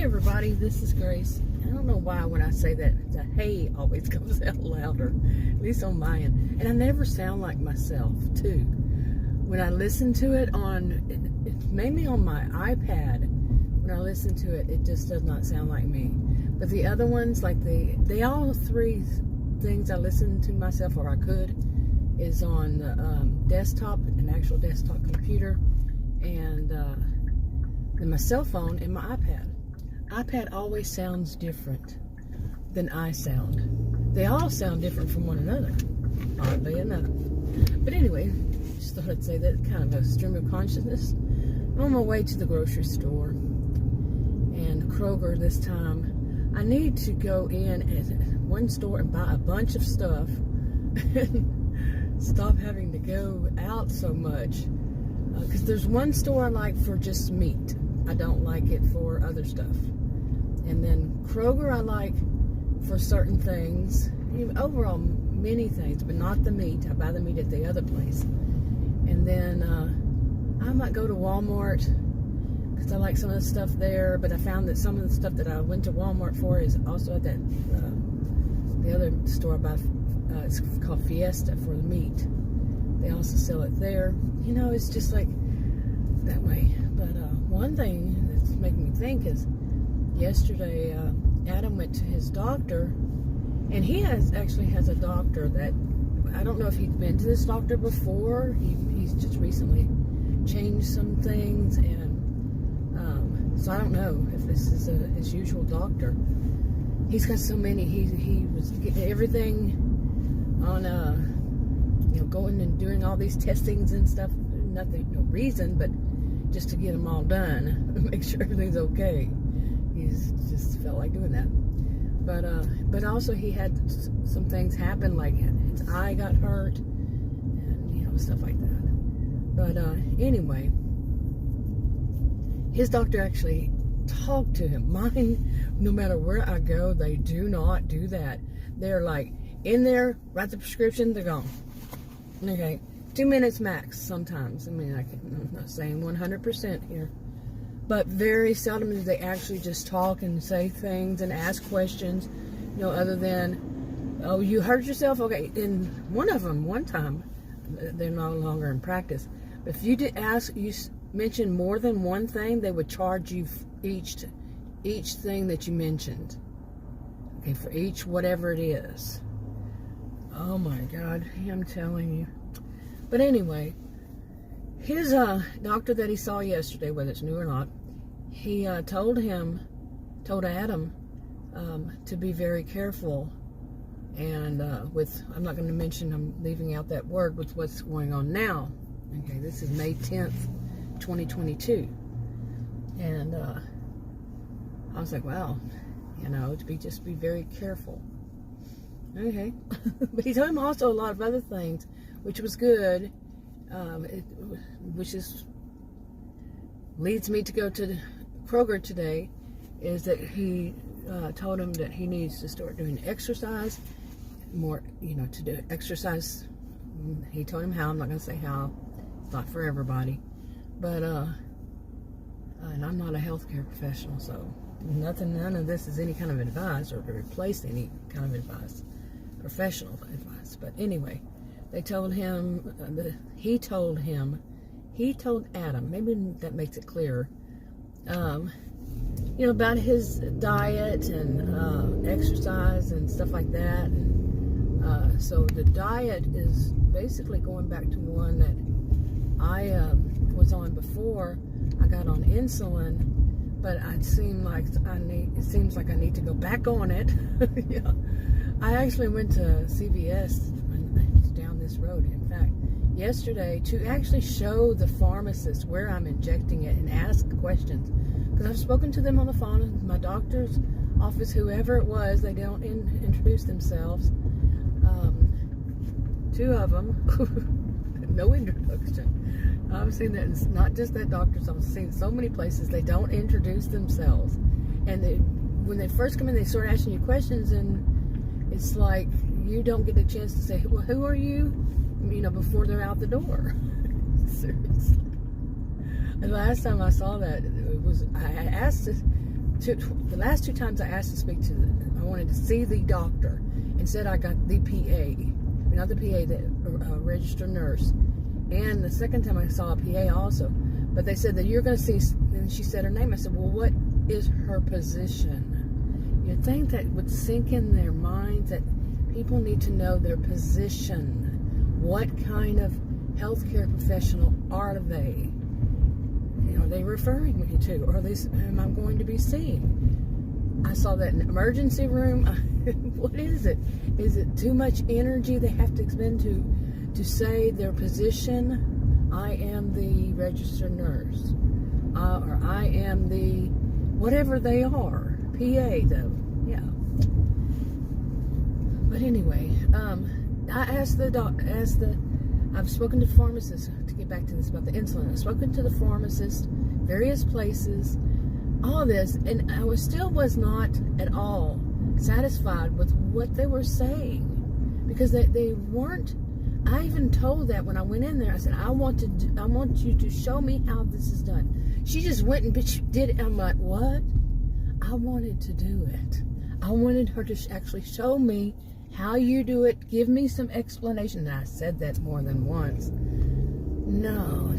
everybody, this is Grace. I don't know why when I say that the hey always comes out louder, at least on my end. And I never sound like myself, too. When I listen to it it's mainly on my iPad. When I listen to it, it just does not sound like me. But the other ones, like they all three things I listen to myself, or I could, is on the desktop, an actual desktop computer, and my cell phone and my iPad. iPad always sounds different than I sound. They all sound different from one another, oddly enough. But anyway, just thought I'd say that, kind of a stream of consciousness. I'm on my way to the grocery store, and Kroger this time. I need to go in at one store and buy a bunch of stuff and stop having to go out so much. Because there's one store I like for just meat. I don't like it for other stuff. And then Kroger I like for certain things. Overall, many things, but not the meat. I buy the meat at the other place. And then I might go to Walmart because I like some of the stuff there. But I found that some of the stuff that I went to Walmart for is also at that the other store I buy. It's called Fiesta for the meat. They also sell it there. You know, it's just like that way. But one thing that's making me think is yesterday Adam went to his doctor, and he actually has a doctor that I don't know if he's been to this doctor before. He's just recently changed some things, and so I don't know if this is his usual doctor. He's got so many. He was getting everything on going and doing all these testings and stuff. Nothing, no reason, but just to get them all done, make sure everything's okay. He's just felt like doing that. But also he had some things happen, like his eye got hurt, and stuff like that. But anyway, his doctor actually talked to him. Mine, no matter where I go, they do not do that. They're like in there, write the prescription, they're gone. Okay, 2 minutes max sometimes. I mean, I'm not saying 100% here, but very seldom do they actually just talk and say things and ask questions, other than, oh, you hurt yourself? Okay, in one of them, one time, they're no longer in practice, but if you did mention more than one thing, they would charge you each thing that you mentioned. Okay, for each whatever it is. Oh my God, I'm telling you. But anyway, his doctor that he saw yesterday, whether it's new or not, he told Adam to be very careful, and I'm not going to mention, I'm leaving out that word, with what's going on now. Okay, this is May 10th, 2022. And I was like, wow, just be very careful. Okay. But he told him also a lot of other things, which was good, which leads me to go to Kroger today, is that he told him that he needs to start doing exercise more, to do exercise. He told him how. I'm not going to say how. It's not for everybody. But, and I'm not a healthcare professional, so none of this is any kind of advice or to replace any kind of advice. Professional advice. But anyway, they told him, he told Adam, maybe that makes it clearer, about his diet and exercise and stuff like that. And so the diet is basically going back to one that I was on before I got on insulin, but it seems like I need to go back on it. Yeah. I actually went to CVS down this road, in fact, yesterday, to actually show the pharmacist where I'm injecting it and ask questions. Because I've spoken to them on the phone, my doctor's office, whoever it was, they don't introduce themselves. Two of them, no introduction. I've seen that. It's not just that doctor's office. I've seen so many places they don't introduce themselves. And when they first come in, they start asking you questions, and it's like you don't get a chance to say, well, who are you? Before they're out the door. Seriously. The last time I saw that, I asked the last 2 times I asked to speak to I wanted to see the doctor. Instead, I got the PA. Not the PA, the registered nurse. And the second time I saw a PA also. But they said that you're going to see, and she said her name. I said, well, what is her position? You'd think that would sink in their minds that people need to know their position. What kind of healthcare professional are they? Are they referring me to? Or am I going to be seeing? I saw that in the emergency room. What is it? Is it too much energy they have to expend to say their position? I am the registered nurse. Or I am the whatever they are. PA, though. Yeah. But anyway, I asked I've spoken to pharmacists, to get back to this about the insulin. I've spoken to the pharmacist, various places, all this, and I was not at all satisfied with what they were saying, because they weren't. I even told that when I went in there, I said, I want you to show me how this is done. She just went and did it. I'm like, what? I wanted to do it. I wanted her to actually show me how you do it. Give me some explanation. And I said that more than once. No,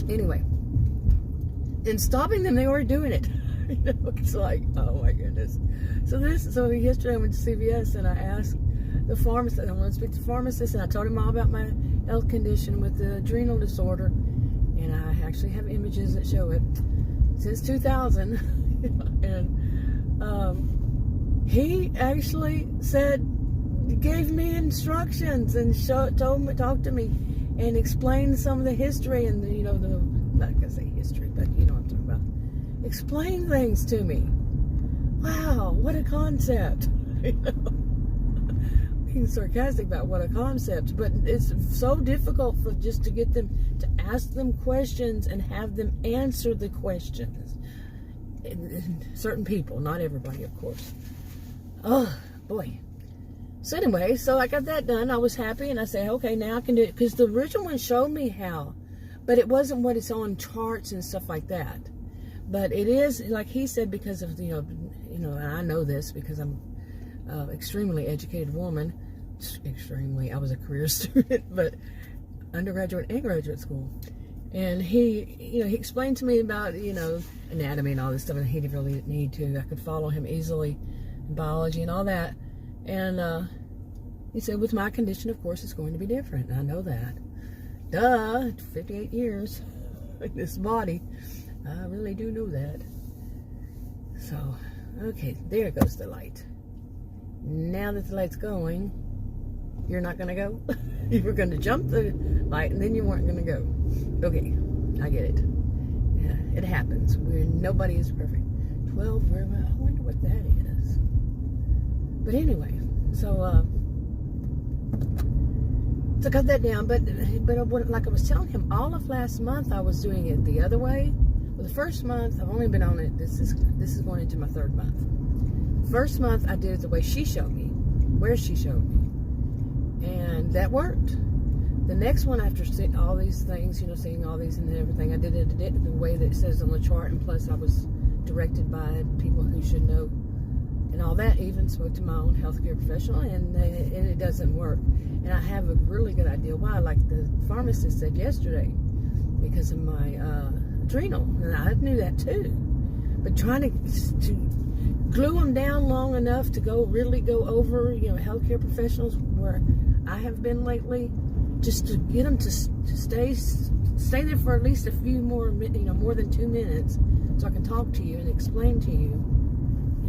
anyway. And stopping them, they were doing it. It's like, oh my goodness. So yesterday I went to CVS and I asked the pharmacist, I want to speak to the pharmacist, and I told him all about my health condition with the adrenal disorder. And I actually have images that show it since 2000. And he actually gave me instructions and talked to me and explained some of the history and not gonna say history, but you know what I'm talking about. Explain things to me. Wow, what a concept. Being sarcastic about what a concept, but it's so difficult just to get them to ask them questions and have them answer the questions. And certain people, not everybody, of course. Oh boy. So anyway, so I got that done. I was happy, and I said, okay, now I can do it, because the original one showed me how, but it wasn't what it's on charts and stuff like that. But it is, like he said, because of and I know this because I'm extremely educated woman. Extremely, I was a career student, but undergraduate and graduate school. And he explained to me about, anatomy and all this stuff, and he didn't really need to. I could follow him easily in biology and all that. And he said, with my condition, of course, it's going to be different. I know that. Duh, 58 years in this body. I really do know that. So, okay, there goes the light. Now that the light's going, you're not going to go? You were going to jump the light, and then you weren't going to go. Okay, I get it. Yeah, it happens. Nobody is perfect. 12, where am I? I wonder what that is. But anyway, so I got that down. But like I was telling him, all of last month I was doing it the other way. Well, the first month, I've only been on it, this is going into my 3rd month. First month, I did it the way she showed me, where she showed me. And that worked. The next one, after seeing all these things, seeing all these and everything, I did it the way that it says on the chart, and plus I was directed by people who should know and all that. Even spoke to my own healthcare professional, and it doesn't work. And I have a really good idea why, like the pharmacist said yesterday, because of my adrenal, and I knew that too. But trying to glue them down long enough to really go over, healthcare professionals where I have been lately, just to get them to stay there for at least a few more, more than 2 minutes, so I can talk to you and explain to you,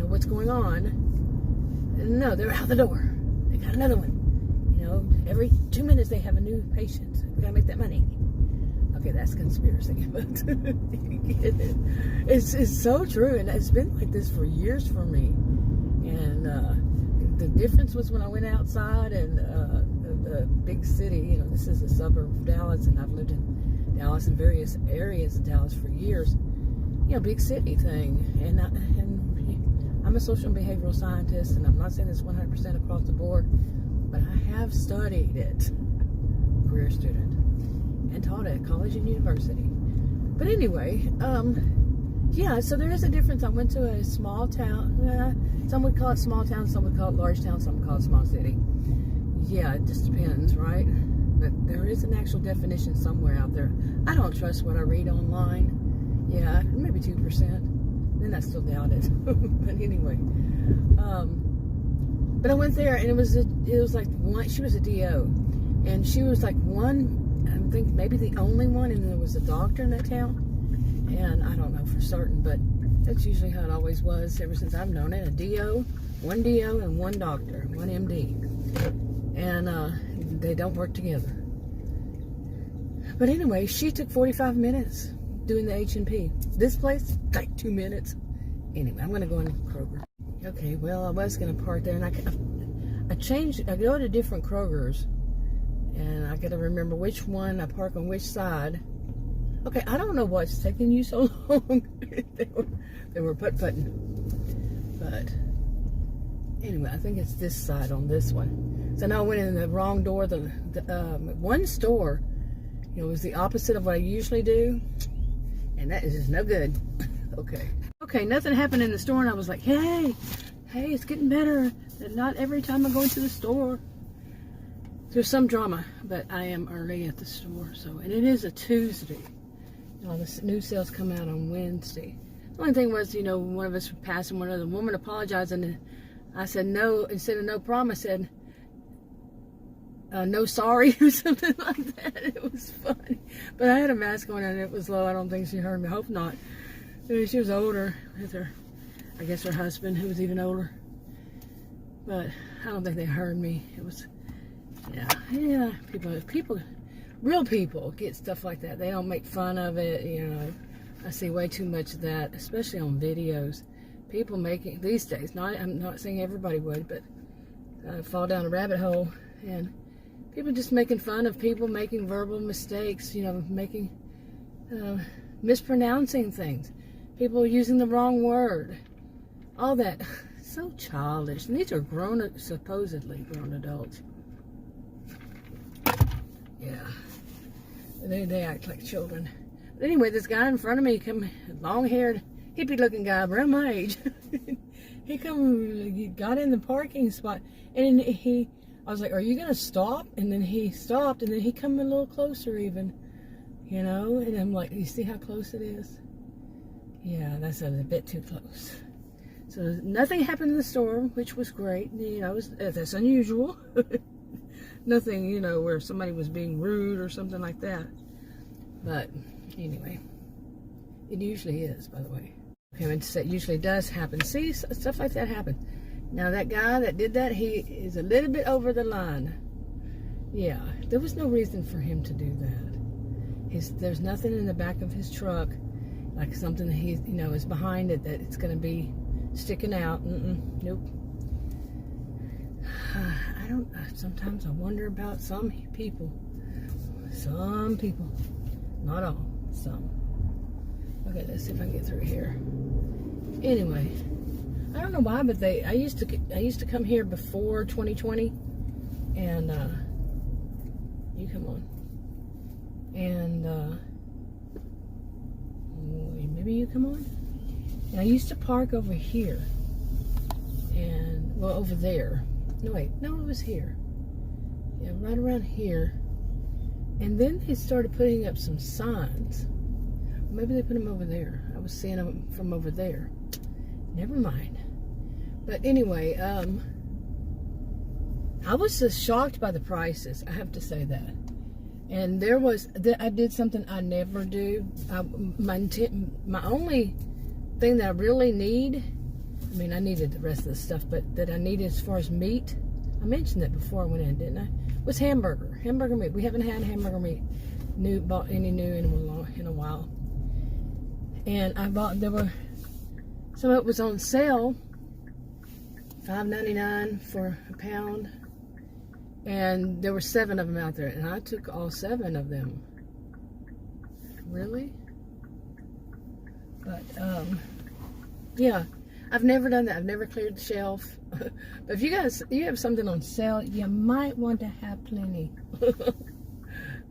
what's going on. And no, they're out the door. They got another one. Every 2 minutes they have a new patient. We gotta make that money. Okay, that's conspiracy, but it's so true, and it's been like this for years for me. And the difference was when I went outside and the big city. This is a suburb of Dallas, and I've lived in Dallas and various areas of Dallas for years. Big city thing, and I'm a social and behavioral scientist, and I'm not saying this 100% across the board, but I have studied it. Career student. And taught at college and university. But anyway, Yeah, so there is a difference. I went to a small town. Some would call it small town, some would call it large town, some would call it small city. Yeah, it just depends, right? But there is an actual definition somewhere out there. I don't trust what I read online. Yeah, maybe 2%. Then I still doubt it. But anyway, but I went there, and it was like one. She was a DO, and she was like one. I think maybe the only one, and there was a doctor in that town. And I don't know for certain, but that's usually how it always was ever since I've known it. One DO and one doctor, one MD. And they don't work together. But anyway, she took 45 minutes doing the H&P. This place, like 2 minutes. Anyway, I'm going to go in Kroger. Okay, well, I was going to park there, and I go to different Krogers, and I got to remember which one I park on which side. Okay, I don't know what's taking you so long. they were putt-putting. But anyway, I think it's this side on this one. So now I went in the wrong door. The one store, was the opposite of what I usually do. And that is just no good. Okay, nothing happened in the store, and I was like, hey, it's getting better. Not every time I go into the store. There's some drama, but I am early at the store. And it is a Tuesday. The new sales come out on Wednesday. The only thing was, one of us passed and one of the woman apologized, and I said no, instead of no problem, I said no sorry or something like that. It was funny. But I had a mask on and it was low. I don't think she heard me. I hope not. She was older with her husband, who was even older. But I don't think they heard me. It was, yeah, people. Real people get stuff like that. They don't make fun of it, I see way too much of that, especially on videos. People making, these days, I'm not saying everybody would, but fall down a rabbit hole, and people just making fun of people making verbal mistakes, making, mispronouncing things. People using the wrong word. All that. So childish. And these are supposedly grown adults. Yeah. They act like children. But anyway, this guy in front of me, long-haired, hippie-looking guy, around my age. he got in the parking spot, and I was like, "Are you gonna stop?" And then he stopped, and then he come a little closer, even, And I'm like, "You see how close it is?" Yeah, that's a bit too close. So nothing happened in the store, which was great. That's unusual. Nothing, where somebody was being rude or something like that. But anyway, it usually is, by the way. Okay, it usually does happen. See, stuff like that happen. Now that guy that did that, he is a little bit over the line. Yeah, there was no reason for him to do that. There's nothing in the back of his truck, like something that he, is behind it that it's going to be sticking out. Nope. Sometimes I wonder about some people. Some people. Not all. Some. Okay, let's see if I can get through here. Anyway, I don't know why, but I used to come here before 2020, and you come on. And maybe you come on. And I used to park over here, and over there. No, wait. No, it was here. Yeah, right around here. And then they started putting up some signs. Maybe they put them over there. I was seeing them from over there. Never mind. But anyway, I was just shocked by the prices. I have to say that. And I did something I never do. My only thing that I really need, I needed the rest of the stuff, but that I needed as far as meat, I mentioned that before I went in, didn't I? Was hamburger meat. We haven't had hamburger meat bought any new in a while. And some of it was on sale, $5.99 for a pound. And there were 7 of them out there, and I took all 7 of them. Really? But, yeah, I've never done that. I've never cleared the shelf. But if you have something on sale, you might want to have plenty.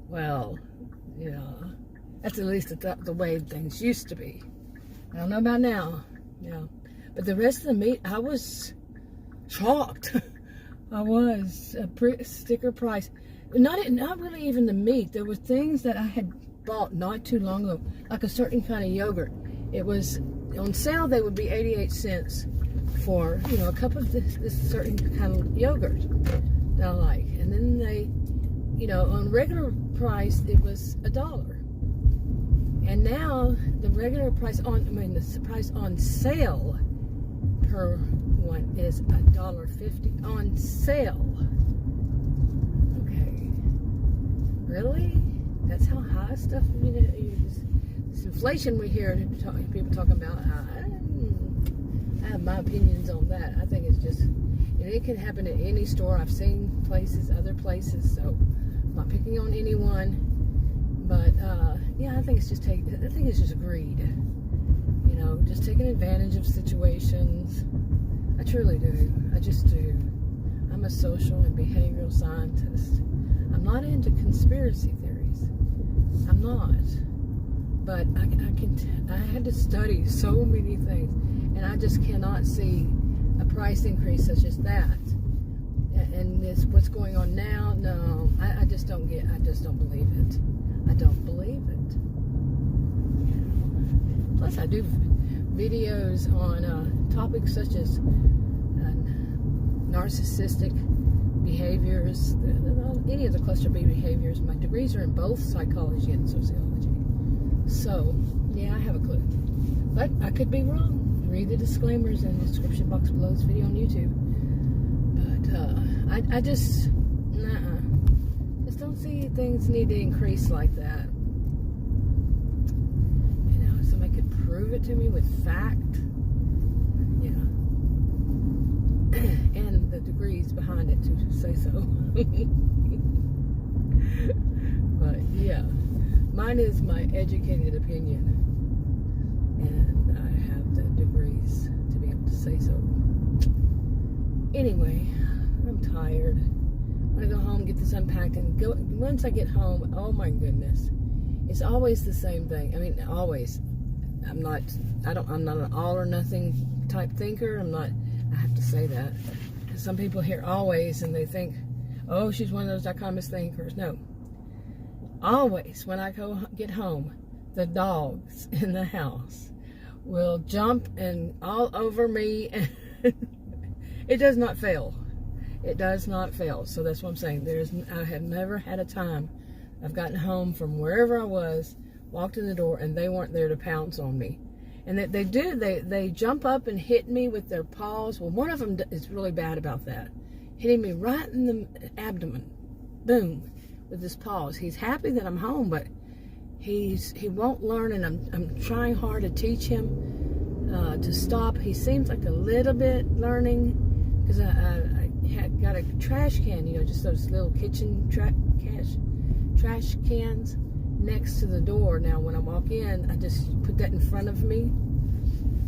Well, yeah, that's at least the way things used to be. I don't know about now. But the rest of the meat, I was shocked. I was a sticker price. Not really even the meat. There were things that I had bought not too long ago, like a certain kind of yogurt. It was on sale. They would be 88 cents for a cup of this certain kind of yogurt that I like. And then they, on regular price it was $1. And now the regular price the price on sale per one is $1.50 on sale. Okay, really? That's how high stuff. This inflation we hear people talking about. I have my opinions on that. I think it's just, it can happen at any store. I've seen other places, so I'm not picking on anyone. But I think it's just greed. Just taking advantage of situations. I truly do. I just do. I'm a social and behavioral scientist. I'm not into conspiracy theories. I'm not. But I had to study so many things, and I just cannot see a price increase such as that. And this, what's going on now? No, I just don't believe it. I don't believe it. Plus, I do videos on topics such as narcissistic behaviors, any of the cluster B behaviors. My degrees are in both psychology and sociology. So, yeah, I have a clue. But I could be wrong. Read the disclaimers in the description box below this video on YouTube. But I just don't see things need to increase like that. Somebody could prove it to me with fact. And the degrees behind it to say so. But yeah, mine is my educated opinion, and I have the degrees to be able to say so. Anyway, I'm tired. I'm gonna go home, get this unpacked, and go. Once I get home, oh my goodness, it's always the same thing. I mean, always. I'm not an all or nothing type thinker. I have to say that, because some people hear always and they think, oh, she's one of those dichotomous thinkers. No. Always, when I get home, the dogs in the house will jump and all over me. And it does not fail. It does not fail. So that's what I'm saying. I have never had a time I've gotten home from wherever I was, walked in the door, and they weren't there to pounce on me. And they do. They jump up and hit me with their paws. Well, one of them is really bad about that, hitting me right in the abdomen, boom, with his paws. He's happy that I'm home, but he won't learn, and I'm trying hard to teach him to stop. He seems like a little bit learning, because I had got a trash can, just those little kitchen trash cans next to the door. Now when I walk in, I just put that in front of me,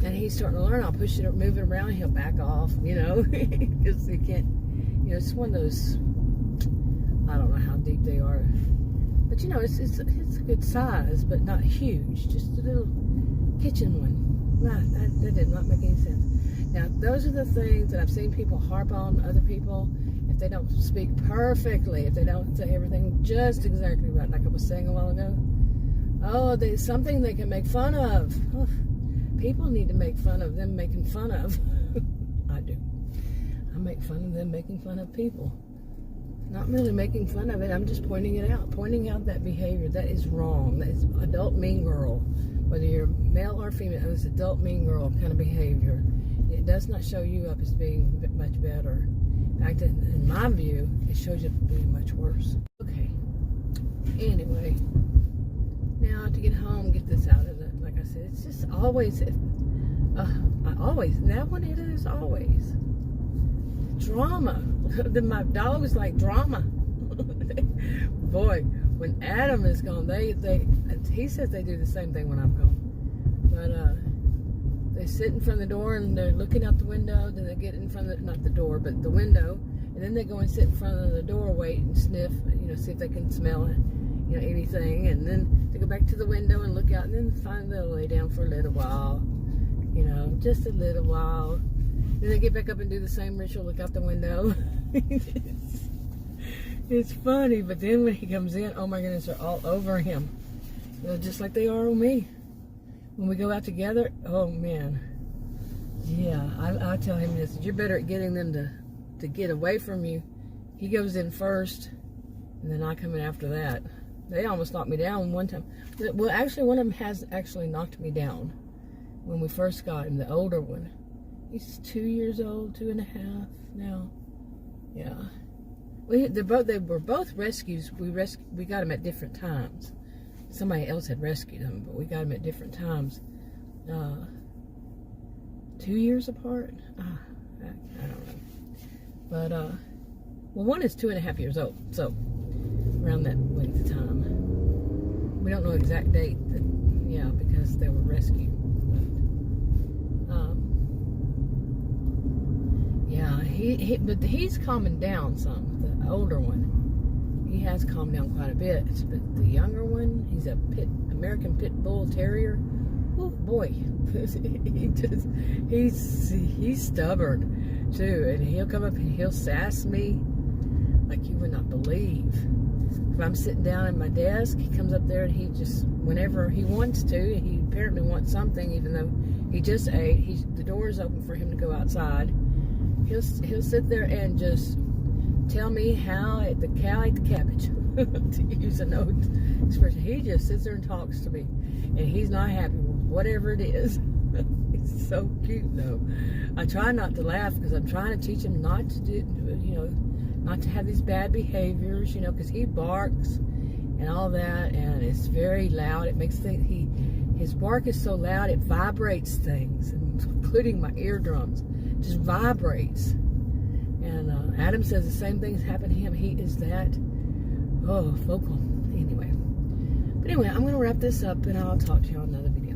and he's starting to learn. I'll push it, move it around, he'll back off, because he can't, it's one of those, I don't know how deep they are, but it's a good size, but not huge, just a little kitchen one. That did not make any sense. Now, those are the things that I've seen people harp on other people. If they don't speak perfectly, if they don't say everything just exactly right, like I was saying a while ago, there's something they can make fun of. Oh, people need to make fun of them making fun of. I do. I make fun of them making fun of people. Not really making fun of it. I'm just pointing it out. Pointing out that behavior. That is wrong. That is adult mean girl. Whether you're male or female, it's adult mean girl kind of behavior. It does not show you up as being much better. In fact, in my view, it shows you up as being much worse. Okay. Anyway, now to get home, get this out of it. Like I said, it's just always, that one it is always drama. My dogs like drama. Boy, when Adam is gone, he says they do the same thing when I'm gone. But they sit in front of the door and they're looking out the window. Then they get in front of not the door, but the window, and then they go and sit in front of the door, wait and sniff, see if they can smell anything, and then they go back to the window and look out, and then finally they'll lay down for a little while. just a little while. Then they get back up and do the same ritual, look out the window. It's funny, but then when he comes in, oh my goodness, they're all over him. Just like they are on me. When we go out together, oh man. Yeah, I tell him this, you're better at getting them to get away from you. He goes in first, and then I come in after that. They almost knocked me down one time. Well, actually, one of them has actually knocked me down when we first got him, the older one. He's 2 years old, 2.5 now. Yeah. They were both rescues. We got them at different times. Somebody else had rescued them, but we got them at different times. 2 years apart? I don't know. But, well, one is 2.5 years old, so around that length of time. We don't know exact date, but, yeah, because they were rescued. But, but he's calming down some. The older one, he has calmed down quite a bit. But the younger one, he's a American Pit Bull Terrier. Oh boy, he's stubborn too, and he'll come up and he'll sass me like you would not believe. If I'm sitting down at my desk, he comes up there and he just, whenever he wants to, he apparently wants something, even though he just ate. The door is open for him to go outside. He'll sit there and just tell me how the cow ate the cabbage, to use an old expression. He just sits there and talks to me, and he's not happy with whatever it is. It's so cute, though. I try not to laugh because I'm trying to teach him not to do, not to have these bad behaviors, because he barks and all that, and it's very loud. It makes things, his bark is so loud, it vibrates things, including my eardrums. It just vibrates. And Adam says the same thing's happened to him. He is that, vocal. Anyway, I'm going to wrap this up, and I'll talk to you on another video.